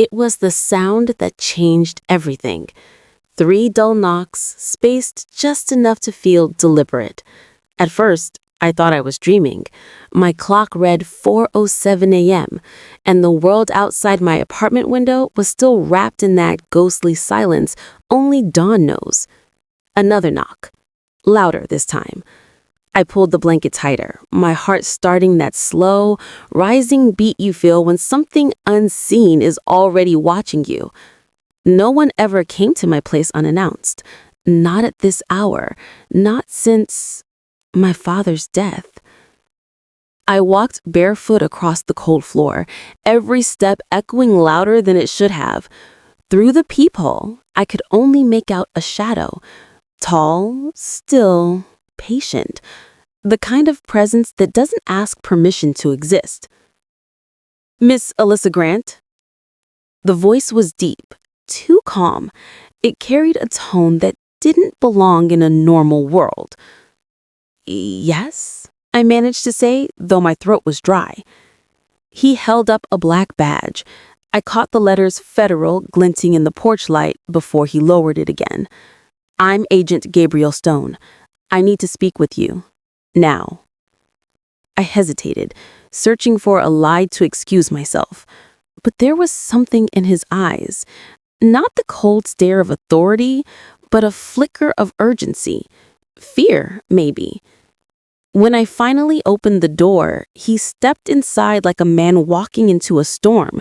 It was the sound that changed everything. 3 dull knocks, spaced just enough to feel deliberate. At first, I thought I was dreaming. My clock read 4:07 a.m., and the world outside my apartment window was still wrapped in that ghostly silence only dawn knows. Another knock. Louder this time. I pulled the blanket tighter, my heart starting that slow, rising beat you feel when something unseen is already watching you. No one ever came to my place unannounced. Not at this hour. Not since my father's death. I walked barefoot across the cold floor, every step echoing louder than it should have. Through the peephole, I could only make out a shadow. Tall, still, patient. The kind of presence that doesn't ask permission to exist. "Miss Alyssa Grant?" The voice was deep, too calm. It carried a tone that didn't belong in a normal world. "Yes," I managed to say, though my throat was dry. He held up a black badge. I caught the letters Federal glinting in the porch light before he lowered it again. "I'm Agent Gabriel Stone. I need to speak with you. Now." I hesitated, searching for a lie to excuse myself. But there was something in his eyes. Not the cold stare of authority, but a flicker of urgency. Fear, maybe. When I finally opened the door, he stepped inside like a man walking into a storm.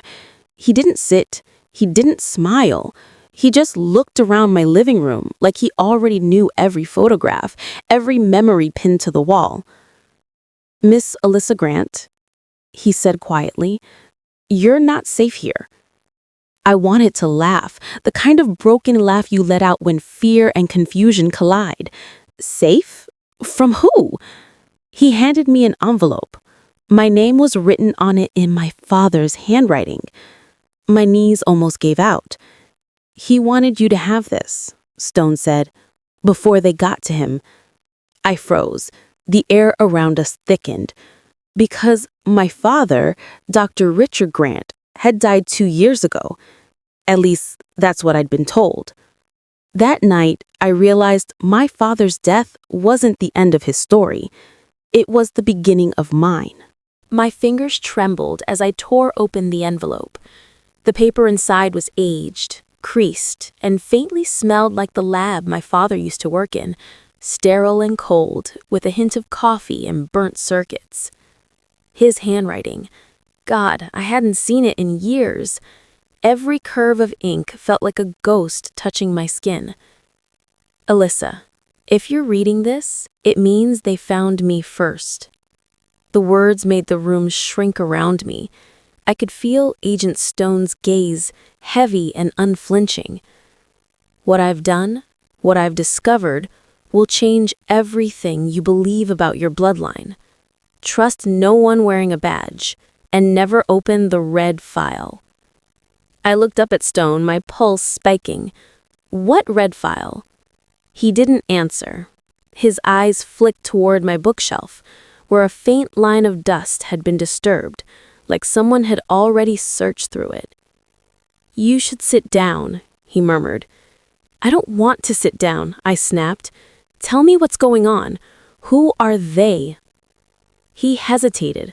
He didn't sit. He didn't smile. He just looked around my living room like he already knew every photograph, every memory pinned to the wall. "Miss Alyssa Grant," he said quietly, "you're not safe here." I wanted to laugh, the kind of broken laugh you let out when fear and confusion collide. Safe? From who? He handed me an envelope. My name was written on it in my father's handwriting. My knees almost gave out. "He wanted you to have this," Stone said, before they got to him. I froze. The air around us thickened. Because my father, Dr. Richard Grant, had died 2 years ago. At least, that's what I'd been told. That night, I realized my father's death wasn't the end of his story. It was the beginning of mine. My fingers trembled as I tore open the envelope. The paper inside was aged, creased, and faintly smelled like the lab my father used to work in, sterile and cold, with a hint of coffee and burnt circuits. His handwriting. God, I hadn't seen it in years. Every curve of ink felt like a ghost touching my skin. "Alyssa, if you're reading this, it means they found me first." The words made the room shrink around me. I could feel Agent Stone's gaze, heavy and unflinching. "What I've done, what I've discovered, will change everything you believe about your bloodline. Trust no one wearing a badge, and never open the red file." I looked up at Stone, my pulse spiking. "What red file?" He didn't answer. His eyes flicked toward my bookshelf, where a faint line of dust had been disturbed, like someone had already searched through it. "You should sit down," he murmured. "I don't want to sit down," I snapped. "Tell me what's going on. Who are they?" He hesitated,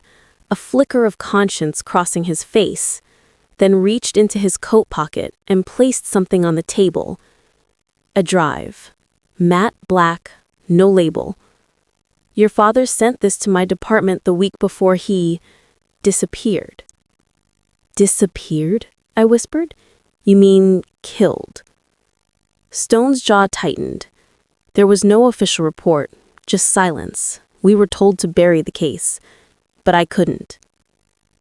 a flicker of conscience crossing his face, then reached into his coat pocket and placed something on the table. A drive. Matte black, no label. "Your father sent this to my department the week before he disappeared." "Disappeared?" I whispered. "You mean killed?" Stone's jaw tightened. There was no official report, just silence. We were told to bury the case, but I couldn't.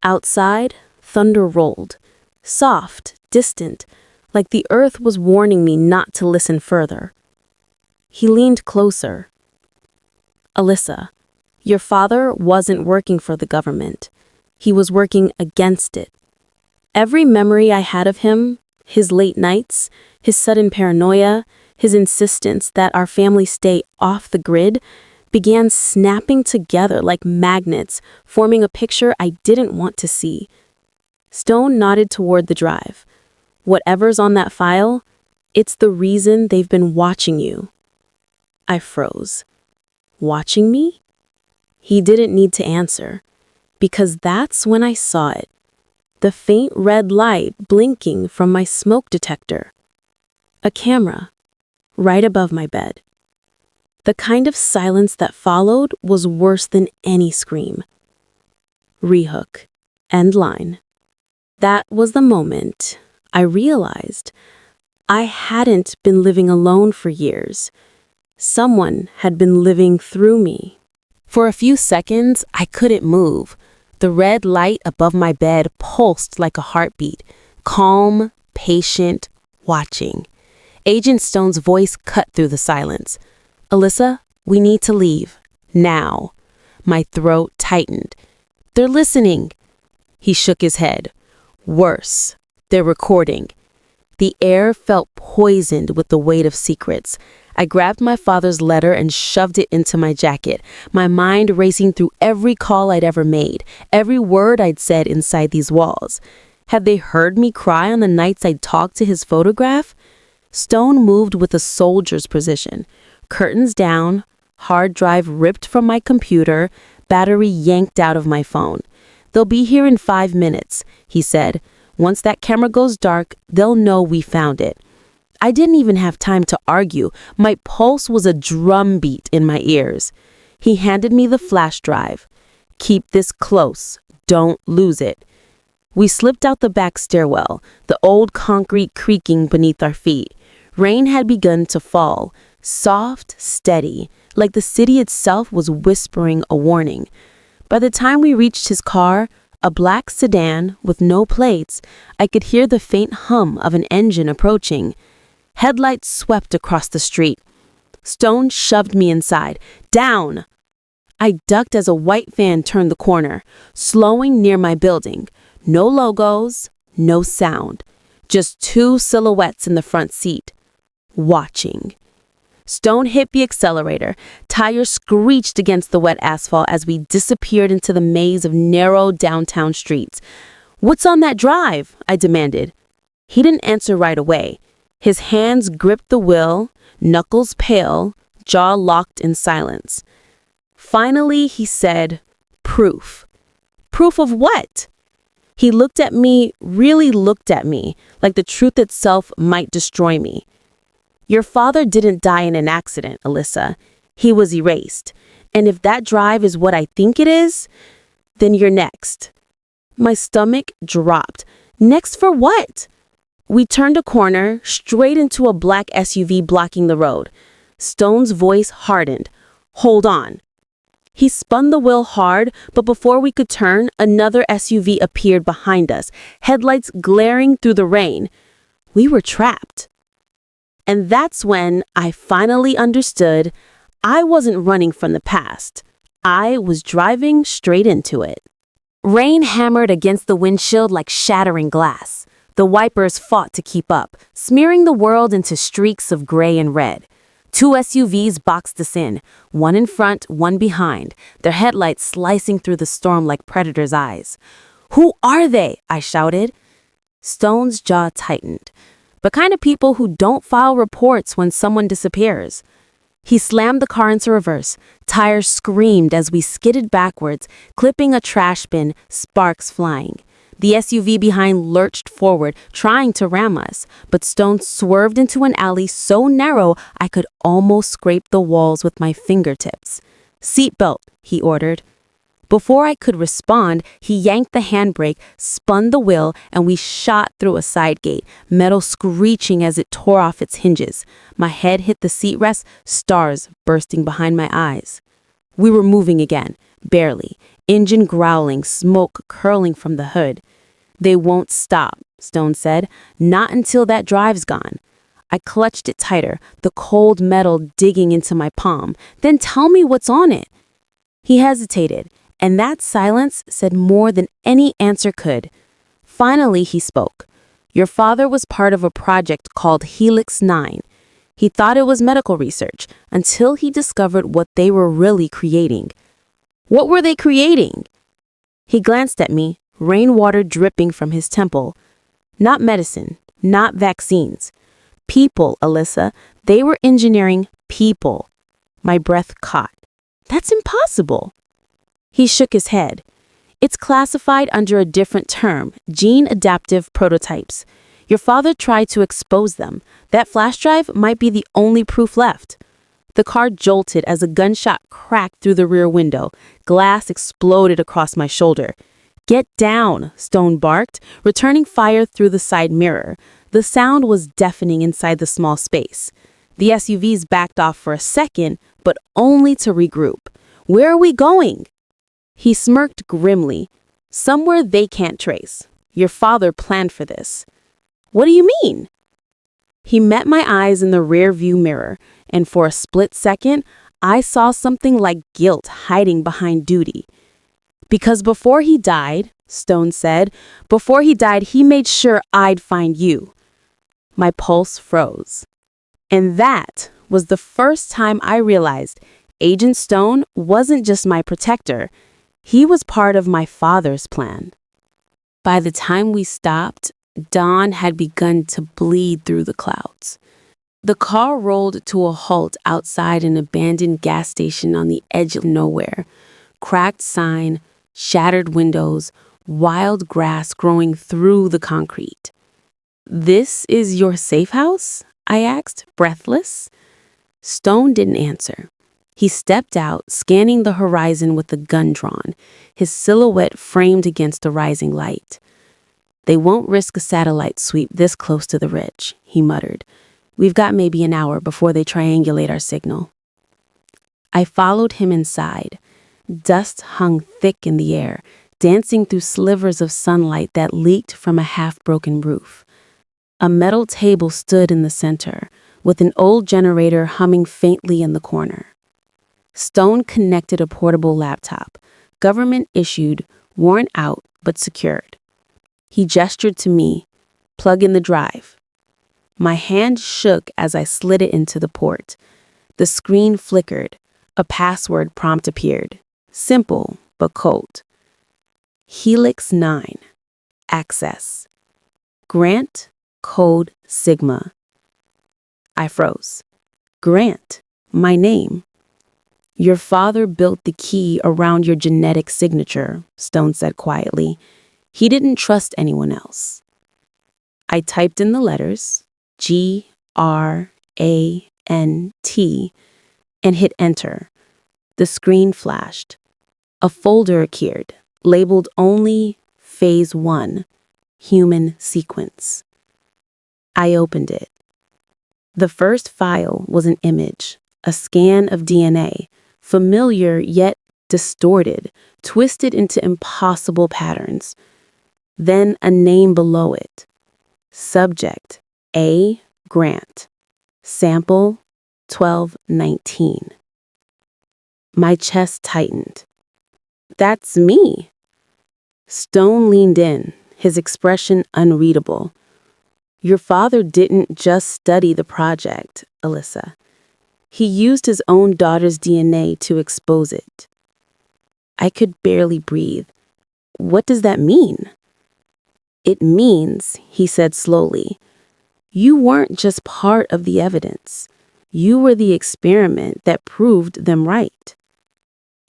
Outside, thunder rolled, soft, distant, like the earth was warning me not to listen further. He leaned closer. "Alyssa, your father wasn't working for the government. He was working against it. Every memory I had of him, his late nights, his sudden paranoia, his insistence that our family stay off the grid, began snapping together like magnets, forming a picture I didn't want to see. Stone nodded toward the drive. Whatever's on that file, it's the reason they've been watching you. I froze. Watching me? He didn't need to answer, because that's when I saw it. The faint red light blinking from my smoke detector. A camera, right above my bed. The kind of silence that followed was worse than any scream. Rehook. End line. That was the moment I realized I hadn't been living alone for years. Someone had been living through me. For a few seconds, I couldn't move. The red light above my bed pulsed like a heartbeat, calm, patient, watching. Agent Stone's voice cut through the silence. "Alyssa, we need to leave. Now." My throat tightened. "They're listening." He shook his head. "Worse, they're recording." The air felt poisoned with the weight of secrets. I grabbed my father's letter and shoved it into my jacket, my mind racing through every call I'd ever made, every word I'd said inside these walls. Had they heard me cry on the nights I'd talked to his photograph? Stone moved with a soldier's precision. Curtains down, hard drive ripped from my computer, battery yanked out of my phone. "They'll be here in 5 minutes," he said. "Once that camera goes dark, they'll know we found it." I didn't even have time to argue. My pulse was a drumbeat in my ears. He handed me the flash drive. "Keep this close. Don't lose it." We slipped out the back stairwell, the old concrete creaking beneath our feet. Rain had begun to fall, soft, steady, like the city itself was whispering a warning. By the time we reached his car, a black sedan with no plates, I could hear the faint hum of an engine approaching. Headlights swept across the street. Stone shoved me inside. "Down!" I ducked as a white van turned the corner, slowing near my building. No logos, no sound. Just 2 silhouettes in the front seat. Watching. Stone hit the accelerator. Tires screeched against the wet asphalt as we disappeared into the maze of narrow downtown streets. "What's on that drive?" I demanded. He didn't answer right away. His hands gripped the wheel, knuckles pale, jaw locked in silence. Finally, he said, "Proof." "Proof of what?" He looked at me, really looked at me, like the truth itself might destroy me. "Your father didn't die in an accident, Alyssa. He was erased. And if that drive is what I think it is, then you're next." My stomach dropped. Next for what? We turned a corner, straight into a black SUV blocking the road. Stone's voice hardened. "Hold on." He spun the wheel hard, but before we could turn, another SUV appeared behind us, headlights glaring through the rain. We were trapped. And that's when I finally understood I wasn't running from the past. I was driving straight into it. Rain hammered against the windshield like shattering glass. The wipers fought to keep up, smearing the world into streaks of gray and red. 2 SUVs boxed us in, one in front, one behind, their headlights slicing through the storm like predators' eyes. "Who are they?" I shouted. Stone's jaw tightened. "The kind of people who don't file reports when someone disappears." He slammed the car into reverse. Tires screamed as we skidded backwards, clipping a trash bin, sparks flying. The SUV behind lurched forward, trying to ram us, but Stone swerved into an alley so narrow I could almost scrape the walls with my fingertips. "Seatbelt," he ordered. Before I could respond, he yanked the handbrake, spun the wheel, and we shot through a side gate, metal screeching as it tore off its hinges. My head hit the seat rest, stars bursting behind my eyes. We were moving again, barely, engine growling, smoke curling from the hood. "They won't stop," Stone said, "not until that drive's gone." I clutched it tighter, the cold metal digging into my palm. "Then tell me what's on it." He hesitated, and that silence said more than any answer could. Finally, he spoke. "Your father was part of a project called Helix 9. He thought it was medical research until he discovered what they were really creating." "What were they creating?" He glanced at me, rainwater dripping from his temple. Not medicine, not vaccines. People, Alyssa. They were engineering people. My breath caught. That's impossible. He shook his head. It's classified under a different term, gene adaptive prototypes. Your father tried to expose them. That flash drive might be the only proof left. The car jolted as a gunshot cracked through the rear window. Glass exploded across my shoulder. Get down, Stone barked, returning fire through the side mirror. The sound was deafening inside the small space. The SUVs backed off for a second, but only to regroup. Where are we going? He smirked grimly. Somewhere they can't trace. Your father planned for this. What do you mean? He met my eyes in the rear-view mirror, and for a split second, I saw something like guilt hiding behind duty. Because before he died, Stone said, before he died, he made sure I'd find you. My pulse froze. And that was the first time I realized Agent Stone wasn't just my protector. He was part of my father's plan. By the time we stopped, dawn had begun to bleed through the clouds. The car rolled to a halt outside an abandoned gas station on the edge of nowhere. Cracked sign, shattered windows, wild grass growing through the concrete. "This is your safe house?" I asked, breathless. Stone didn't answer. He stepped out, scanning the horizon with the gun drawn, his silhouette framed against the rising light. "They won't risk a satellite sweep this close to the ridge," he muttered. "We've got maybe an hour before they triangulate our signal." I followed him inside. Dust hung thick in the air, dancing through slivers of sunlight that leaked from a half-broken roof. A metal table stood in the center, with an old generator humming faintly in the corner. Stone connected a portable laptop, government-issued, worn out but secured. He gestured to me, "Plug in the drive." My hand shook as I slid it into the port. The screen flickered. A password prompt appeared. Simple, but cold. Helix 9. Access. Grant, code Sigma. I froze. Grant, my name. "Your father built the key around your genetic signature," Stone said quietly. "He didn't trust anyone else." I typed in the letters, GRANT, and hit enter. The screen flashed. A folder appeared, labeled only Phase 1, Human Sequence. I opened it. The first file was an image, a scan of DNA, familiar yet distorted, twisted into impossible patterns. Then a name below it. Subject, A. Grant. Sample, 1219. My chest tightened. That's me. Stone leaned in, his expression unreadable. "Your father didn't just study the project, Alyssa. He used his own daughter's DNA to expose it." I could barely breathe. "What does that mean?" "It means," he said slowly, "you weren't just part of the evidence. You were the experiment that proved them right."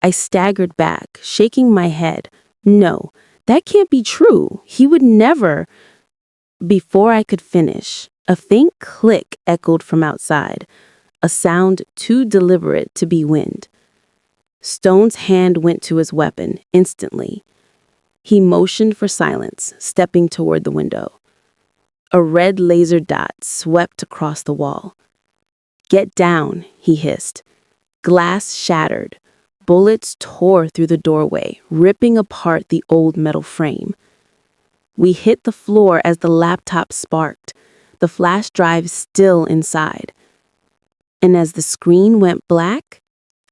I staggered back, shaking my head. "No, that can't be true. He would never." Before I could finish, a faint click echoed from outside, a sound too deliberate to be wind. Stone's hand went to his weapon instantly. He motioned for silence, stepping toward the window. A red laser dot swept across the wall. "Get down," he hissed. Glass shattered. Bullets tore through the doorway, ripping apart the old metal frame. We hit the floor as the laptop sparked, the flash drive still inside. And as the screen went black,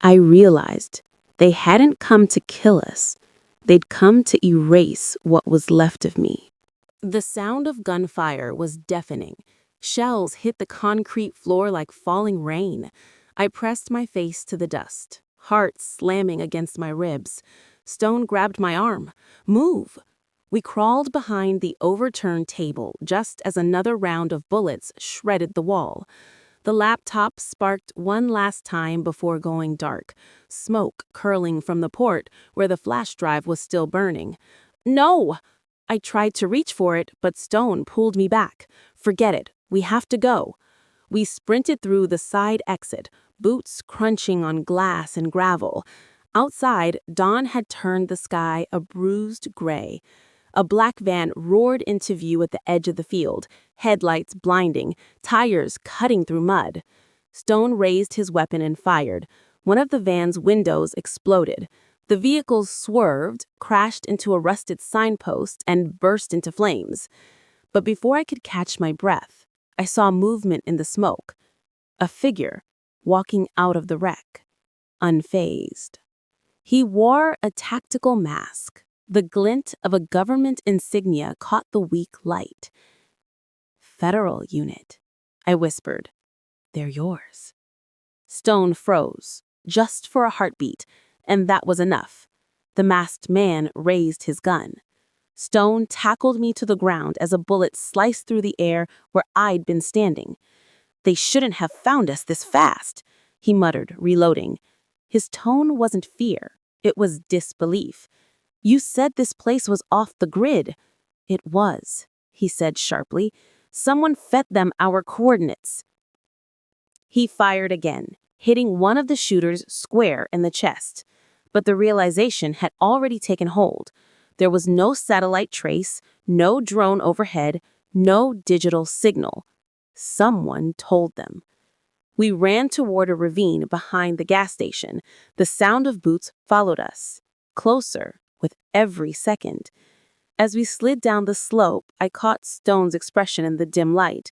I realized they hadn't come to kill us. They'd come to erase what was left of me. The sound of gunfire was deafening. Shells hit the concrete floor like falling rain. I pressed my face to the dust, heart slamming against my ribs. Stone grabbed my arm. "Move!" We crawled behind the overturned table just as another round of bullets shredded the wall. The laptop sparked one last time before going dark, smoke curling from the port where the flash drive was still burning. No! I tried to reach for it, but Stone pulled me back. Forget it. We have to go. We sprinted through the side exit, boots crunching on glass and gravel. Outside, dawn had turned the sky a bruised gray. A black van roared into view at the edge of the field, headlights blinding, tires cutting through mud. Stone raised his weapon and fired. One of the van's windows exploded. The vehicle swerved, crashed into a rusted signpost, and burst into flames. But before I could catch my breath, I saw movement in the smoke. A figure walking out of the wreck, unfazed. He wore a tactical mask. The glint of a government insignia caught the weak light. "Federal unit," I whispered. "They're yours." Stone froze, just for a heartbeat, and that was enough. The masked man raised his gun. Stone tackled me to the ground as a bullet sliced through the air where I'd been standing. "They shouldn't have found us this fast," he muttered, reloading. His tone wasn't fear, it was disbelief. "You said this place was off the grid." "It was," he said sharply. "Someone fed them our coordinates." He fired again, hitting one of the shooters square in the chest. But the realization had already taken hold. There was no satellite trace, no drone overhead, no digital signal. Someone told them. We ran toward a ravine behind the gas station. The sound of boots followed us, closer with every second. As we slid down the slope, I caught Stone's expression in the dim light,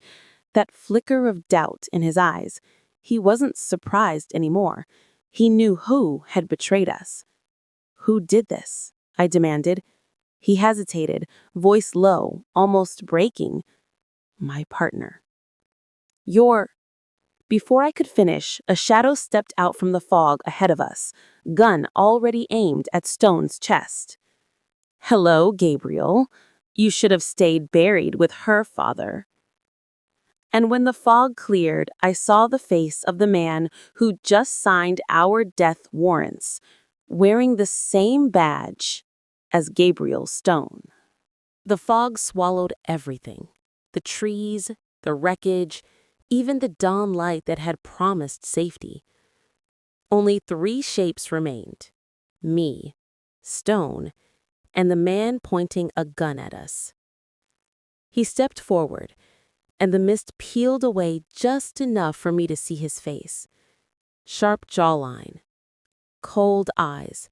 that flicker of doubt in his eyes. He wasn't surprised anymore. He knew who had betrayed us. "Who did this?" I demanded. He hesitated, voice low, almost breaking. "My partner." "Your—" Before I could finish, a shadow stepped out from the fog ahead of us, gun already aimed at Stone's chest. "Hello, Gabriel. You should have stayed buried with her father." And when the fog cleared, I saw the face of the man who just signed our death warrants, wearing the same badge as Gabriel Stone. The fog swallowed everything. The trees, the wreckage, even the dawn light that had promised safety. Only 3 shapes remained: me, Stone, and the man pointing a gun at us. He stepped forward, and the mist peeled away just enough for me to see his face. Sharp jawline, cold eyes,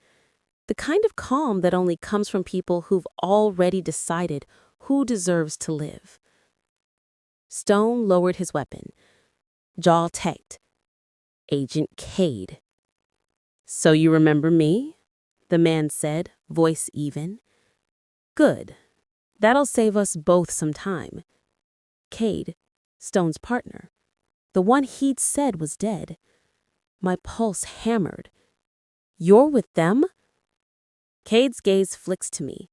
the kind of calm that only comes from people who've already decided who deserves to live. Stone lowered his weapon, jaw tight. "Agent Cade." "So you remember me?" the man said, voice even. "Good. That'll save us both some time." Cade, Stone's partner, the one he'd said was dead. My pulse hammered. "You're with them?" Cade's gaze flicks to me.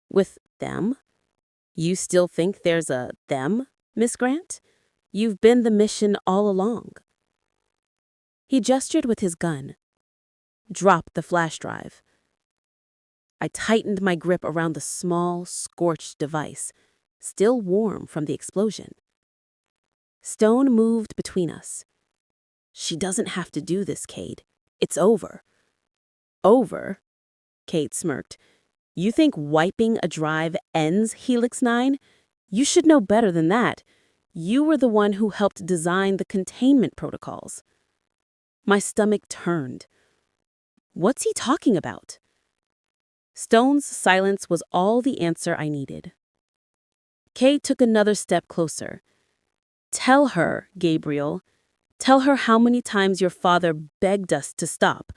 "With them? You still think there's a them, Miss Grant? You've been the mission all along." He gestured with his gun. "Drop the flash drive." I tightened my grip around the small, scorched device, still warm from the explosion. Stone moved between us. "She doesn't have to do this, Cade. It's over." "Over?" Cade smirked. "You think wiping a drive ends Helix 9? You should know better than that. You were the one who helped design the containment protocols." My stomach turned. What's he talking about? Stone's silence was all the answer I needed. Kay took another step closer. "Tell her, Gabriel. Tell her how many times your father begged us to stop.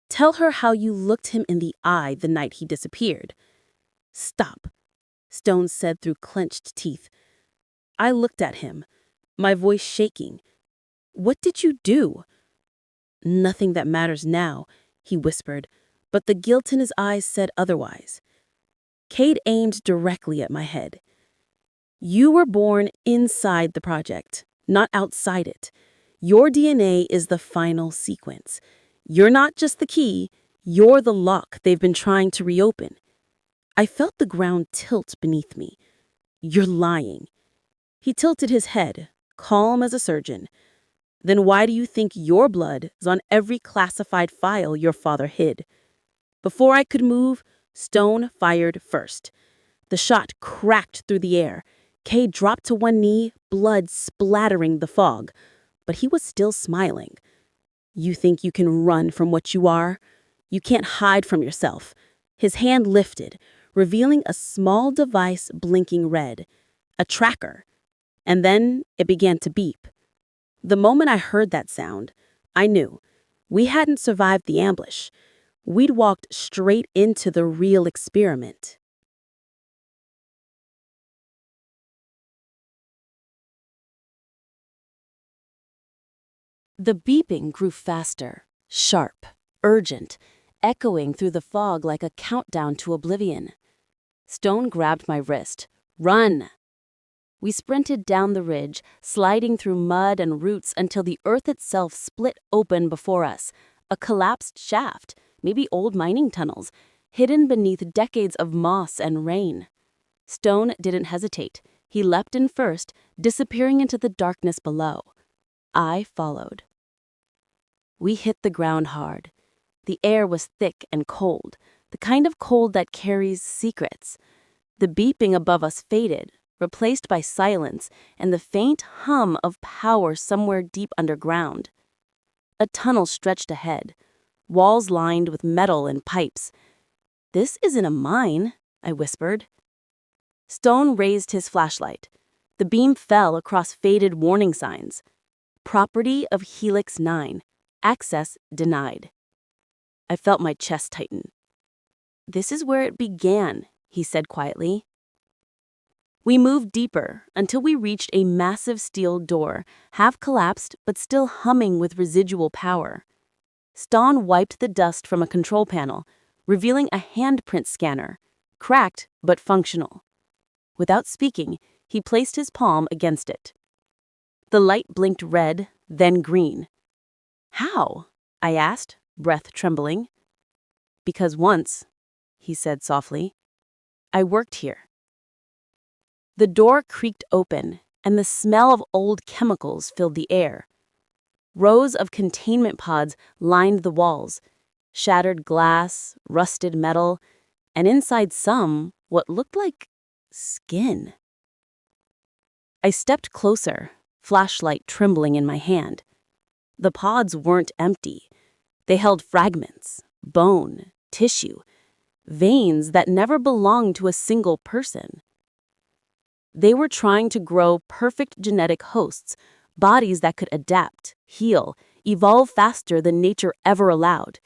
Tell her how you looked him in the eye the night he disappeared." "Stop," Stone said through clenched teeth. I looked at him, my voice shaking. "What did you do?" "Nothing that matters now," he whispered, but the guilt in his eyes said otherwise. Cade aimed directly at my head. You were born inside the project, not outside it. Your DNA is the final sequence. You're not just the key, you're the lock they've been trying to reopen. I felt the ground tilt beneath me. You're lying. He tilted his head, calm as a surgeon. Then why do you think your blood is on every classified file your father hid? Before I could move, Stone fired first. The shot cracked through the air. Kay dropped to one knee, blood splattering the fog. But he was still smiling. You think you can run from what you are? You can't hide from yourself. His hand lifted, revealing a small device blinking red. A tracker. And then it began to beep. The moment I heard that sound, I knew we hadn't survived the ambush. We'd walked straight into the real experiment. The beeping grew faster, sharp, urgent, echoing through the fog like a countdown to oblivion. Stone grabbed my wrist. Run! We sprinted down the ridge, sliding through mud and roots until the earth itself split open before us, a collapsed shaft, maybe old mining tunnels, hidden beneath decades of moss and rain. Stone didn't hesitate. He leapt in first, disappearing into the darkness below. I followed. We hit the ground hard. The air was thick and cold, the kind of cold that carries secrets. The beeping above us faded, replaced by silence and the faint hum of power somewhere deep underground. A tunnel stretched ahead, walls lined with metal and pipes. "This isn't a mine," I whispered. Stone raised his flashlight. The beam fell across faded warning signs. Property of Helix 9. Access denied. I felt my chest tighten. "This is where it began," he said quietly. We moved deeper until we reached a massive steel door, half collapsed but still humming with residual power. Stone wiped the dust from a control panel, revealing a handprint scanner, cracked but functional. Without speaking, he placed his palm against it. The light blinked red, then green. "How?" I asked, breath trembling. "Because once," he said softly, "I worked here." The door creaked open, and the smell of old chemicals filled the air. Rows of containment pods lined the walls, shattered glass, rusted metal, and inside some, what looked like skin. I stepped closer, flashlight trembling in my hand. The pods weren't empty. They held fragments, bone, tissue, veins that never belonged to a single person. They were trying to grow perfect genetic hosts, bodies that could adapt, heal, evolve faster than nature ever allowed.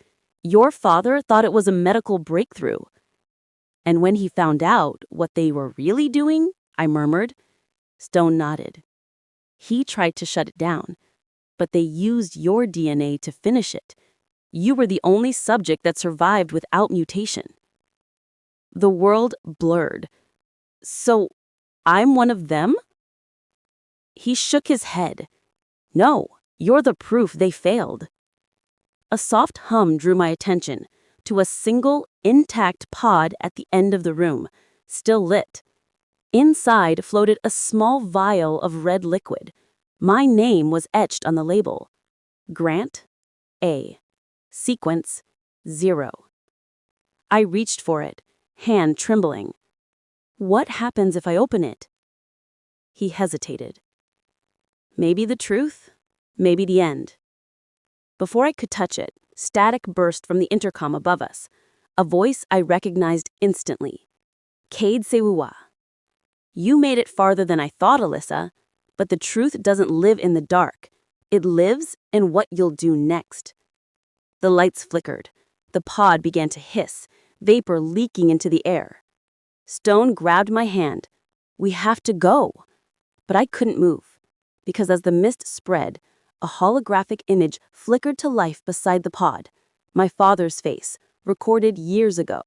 Your father thought it was a medical breakthrough. And when he found out what they were really doing, I murmured. Stone nodded. He tried to shut it down, but they used your DNA to finish it. You were the only subject that survived without mutation. The world blurred. So, I'm one of them? He shook his head. No, you're the proof they failed. A soft hum drew my attention to a single, intact pod at the end of the room, still lit. Inside floated a small vial of red liquid. My name was etched on the label. Grant, A. Sequence, 0. I reached for it, hand trembling. What happens if I open it? He hesitated. Maybe the truth, maybe the end. Before I could touch it, static burst from the intercom above us, a voice I recognized instantly. Cade Sewuwa. You made it farther than I thought, Alyssa, but the truth doesn't live in the dark. It lives in what you'll do next. The lights flickered. The pod began to hiss, vapor leaking into the air. Stone grabbed my hand. We have to go. But I couldn't move, because as the mist spread, a holographic image flickered to life beside the pod, my father's face, recorded years ago.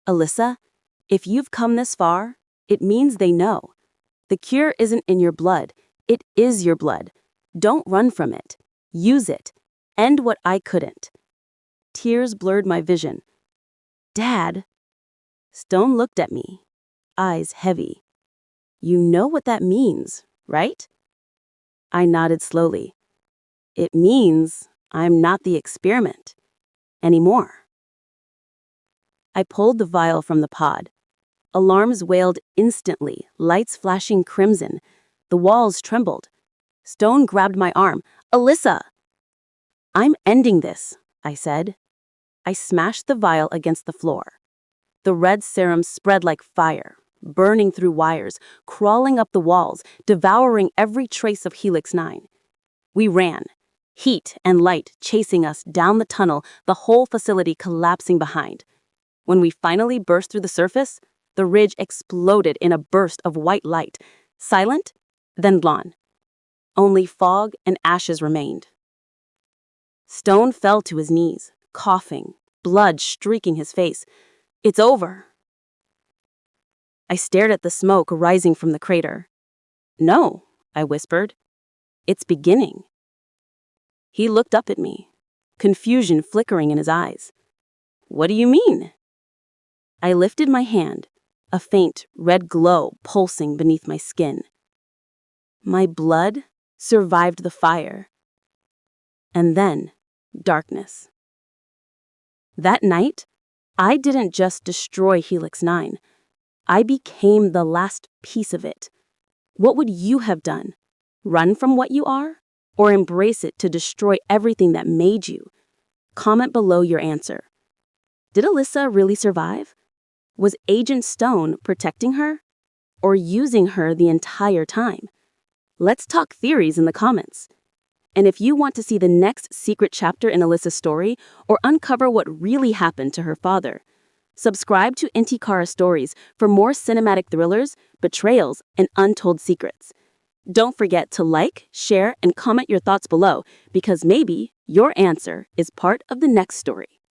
Alyssa, If you've come this far, it means they know. The cure isn't in your blood. It is your blood. Don't run from it. Use it. End what I couldn't. Tears blurred my vision. Dad? Stone looked at me, eyes heavy. You know what that means, right? I nodded slowly. It means I'm not the experiment anymore. I pulled the vial from the pod. Alarms wailed instantly, lights flashing crimson. The walls trembled. Stone grabbed my arm. Alyssa! I'm ending this, I said. I smashed the vial against the floor. The red serum spread like fire, burning through wires, crawling up the walls, devouring every trace of Helix 9. We ran, heat and light chasing us down the tunnel, the whole facility collapsing behind. When we finally burst through the surface, the ridge exploded in a burst of white light, silent, then gone. Only fog and ashes remained. Stone fell to his knees, coughing, blood streaking his face. It's over. I stared at the smoke rising from the crater. No, I whispered. It's beginning. He looked up at me, confusion flickering in his eyes. What do you mean? I lifted my hand, a faint red glow pulsing beneath my skin. My blood survived the fire. And then, darkness. That night, I didn't just destroy Helix 9. I became the last piece of it. What would you have done? Run from what you are? Or embrace it to destroy everything that made you? Comment below your answer. Did Alyssa really survive? Was Agent Stone protecting her? Or using her the entire time? Let's talk theories in the comments. And if you want to see the next secret chapter in Alyssa's story or uncover what really happened to her father, subscribe to Intiqara Stories for more cinematic thrillers, betrayals, and untold secrets. Don't forget to like, share, and comment your thoughts below because maybe your answer is part of the next story.